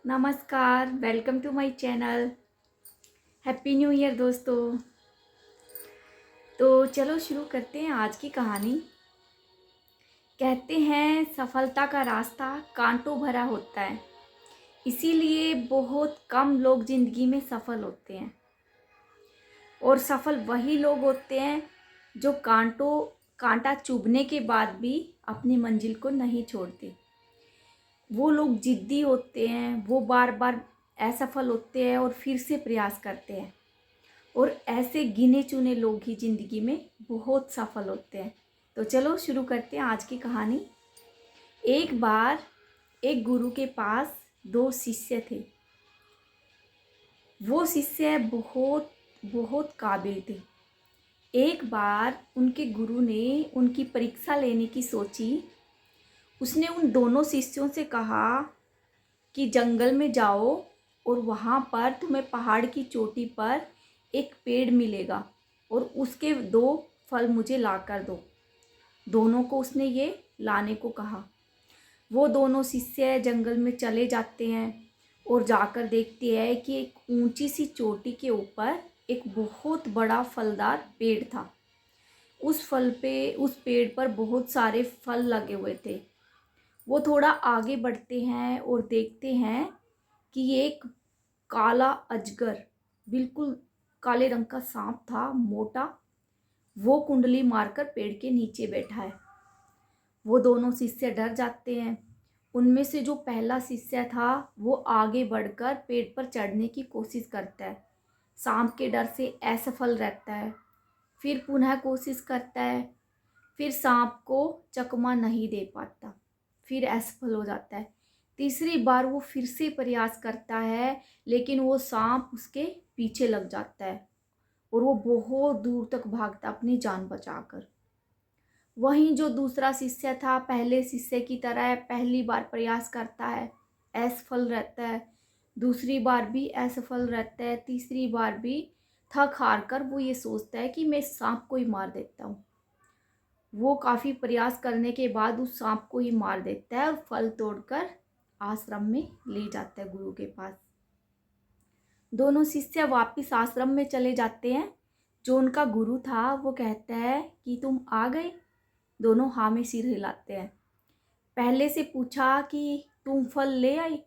नमस्कार, welcome to my channel. Happy new year दोस्तों। तो चलो शुरू करते हैं आज की कहानी। कहते हैं सफलता का रास्ता कांटों भरा होता है, इसीलिए बहुत कम लोग ज़िंदगी में सफल होते हैं। और सफल वही लोग होते हैं जो कांटा चुभने के बाद भी अपनी मंजिल को नहीं छोड़ते। वो लोग जिद्दी होते हैं, वो बार बार असफल होते हैं और फिर से प्रयास करते हैं। और ऐसे गिने चुने लोग ही ज़िंदगी में बहुत सफल होते हैं। तो चलो शुरू करते हैं आज की कहानी। एक बार एक गुरु के पास दो शिष्य थे। वो शिष्य बहुत बहुत काबिल थे। एक बार उनके गुरु ने उनकी परीक्षा लेने की सोची। उसने उन दोनों शिष्यों से कहा कि जंगल में जाओ और वहाँ पर तुम्हें पहाड़ की चोटी पर एक पेड़ मिलेगा और उसके दो फल मुझे ला कर दो। दोनों को उसने ये लाने को कहा। वो दोनों शिष्य जंगल में चले जाते हैं और जाकर देखते हैं कि एक ऊंची सी चोटी के ऊपर एक बहुत बड़ा फलदार पेड़ था। उस पेड़ पर बहुत सारे फल लगे हुए थे। वो थोड़ा आगे बढ़ते हैं और देखते हैं कि एक काला अजगर, बिल्कुल काले रंग का सांप था, मोटा। वो कुंडली मारकर पेड़ के नीचे बैठा है। वो दोनों शिष्य डर जाते हैं। उनमें से जो पहला शिष्य था वो आगे बढ़कर पेड़ पर चढ़ने की कोशिश करता है। सांप के डर से असफल रहता है। फिर पुनः कोशिश करता है। फिर सांप को चकमा नहीं दे पाता, फिर असफल हो जाता है। तीसरी बार वो फिर से प्रयास करता है, लेकिन वो सांप उसके पीछे लग जाता है और वो बहुत दूर तक भागता अपनी जान बचाकर। वहीं जो दूसरा शिष्य था पहले शिष्य की तरह पहली बार प्रयास करता है, असफल रहता है। दूसरी बार भी असफल रहता है। तीसरी बार भी थक हार कर वो ये सोचता है कि मैं सांप को ही मार देता हूँ। वो काफ़ी प्रयास करने के बाद उस सांप को ही मार देता है और फल तोड़कर आश्रम में ले जाता है गुरु के पास। दोनों शिष्य वापिस आश्रम में चले जाते हैं। जो उनका गुरु था वो कहता है कि तुम आ गए। दोनों हाँ में सिर हिलाते हैं। पहले से पूछा कि तुम फल ले आई।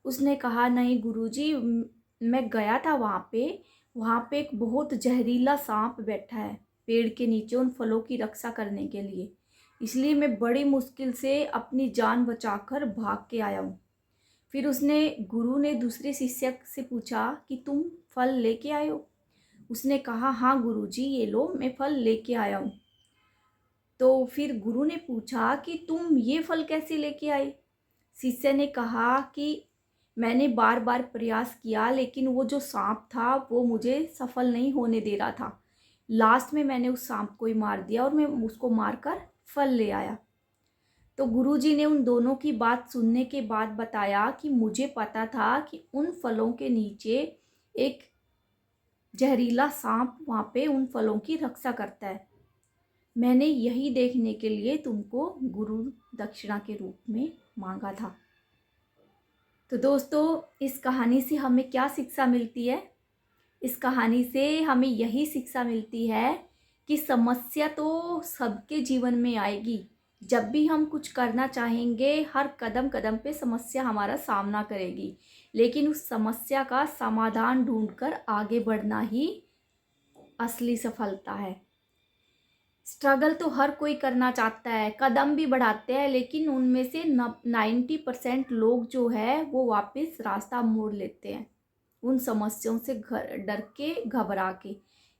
उसने कहा नहीं गुरुजी, मैं गया था वहाँ पे एक बहुत जहरीला सांप बैठा है पेड़ के नीचे उन फलों की रक्षा करने के लिए, इसलिए मैं बड़ी मुश्किल से अपनी जान बचाकर भाग के आया हूँ। फिर गुरु ने दूसरे शिष्य से पूछा कि तुम फल लेके आए हो। उसने कहा हाँ गुरुजी, ये लो मैं फल लेके आया हूँ। तो फिर गुरु ने पूछा कि तुम ये फल कैसे लेके आए। शिष्य ने कहा कि मैंने बार बार प्रयास किया, लेकिन वो जो सांप था वो मुझे सफल नहीं होने दे रहा था। लास्ट में मैंने उस सांप को ही मार दिया और मैं उसको मारकर फल ले आया। तो गुरुजी ने उन दोनों की बात सुनने के बाद बताया कि मुझे पता था कि उन फलों के नीचे एक जहरीला सांप वहाँ पे उन फलों की रक्षा करता है। मैंने यही देखने के लिए तुमको गुरु दक्षिणा के रूप में मांगा था। तो दोस्तों, इस कहानी से हमें क्या शिक्षा मिलती है? इस कहानी से हमें यही शिक्षा मिलती है कि समस्या तो सबके जीवन में आएगी। जब भी हम कुछ करना चाहेंगे, हर कदम कदम पे समस्या हमारा सामना करेगी, लेकिन उस समस्या का समाधान ढूंढकर आगे बढ़ना ही असली सफलता है। स्ट्रगल तो हर कोई करना चाहता है, कदम भी बढ़ाते हैं, लेकिन उनमें से 90% लोग जो है वो वापस रास्ता मोड़ लेते हैं उन समस्याओं से डर के, घबरा के।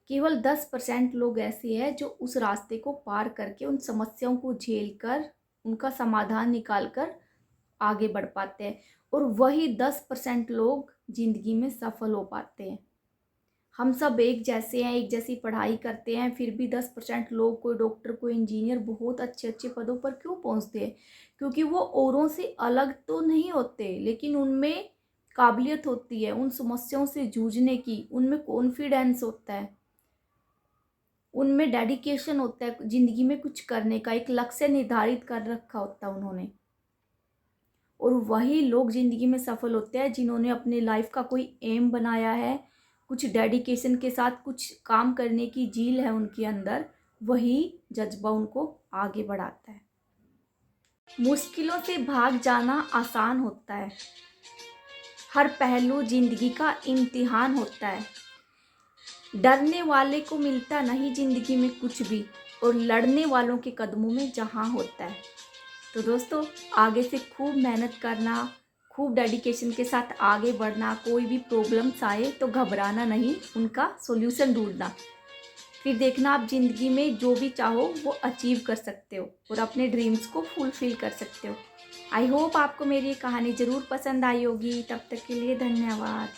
केवल 10% लोग ऐसे हैं जो उस रास्ते को पार करके उन समस्याओं को झेल कर उनका समाधान निकाल कर आगे बढ़ पाते हैं, और वही 10% लोग जिंदगी में सफल हो पाते हैं। हम सब एक जैसे हैं, एक जैसी पढ़ाई करते हैं, फिर भी 10% लोग, कोई डॉक्टर कोई इंजीनियर, बहुत अच्छे अच्छे पदों पर क्यों पहुंचते हैं? क्योंकि वो औरों से अलग तो नहीं होते, लेकिन उनमें काबिलियत होती है उन समस्याओं से जूझने की, उनमें कॉन्फिडेंस होता है, उनमें डेडिकेशन होता है ज़िंदगी में कुछ करने का, एक लक्ष्य निर्धारित कर रखा होता है उन्होंने। और वही लोग ज़िंदगी में सफल होते हैं जिन्होंने अपने लाइफ का कोई एम बनाया है, कुछ डेडिकेशन के साथ कुछ काम करने की जील है उनके अंदर, वही जज्बा उनको आगे बढ़ाता है। मुश्किलों से भाग जाना आसान होता है, हर पहलू जिंदगी का इम्तिहान होता है। डरने वाले को मिलता नहीं जिंदगी में कुछ भी, और लड़ने वालों के कदमों में जहां होता है। तो दोस्तों, आगे से खूब मेहनत करना, खूब डेडिकेशन के साथ आगे बढ़ना, कोई भी प्रॉब्लम्स आए तो घबराना नहीं, उनका सॉल्यूशन ढूंढना, फिर देखना आप ज़िंदगी में जो भी चाहो वो अचीव कर सकते हो और अपने ड्रीम्स को फुलफिल कर सकते हो। आई होप आपको मेरी ये कहानी ज़रूर पसंद आई होगी। तब तक के लिए धन्यवाद।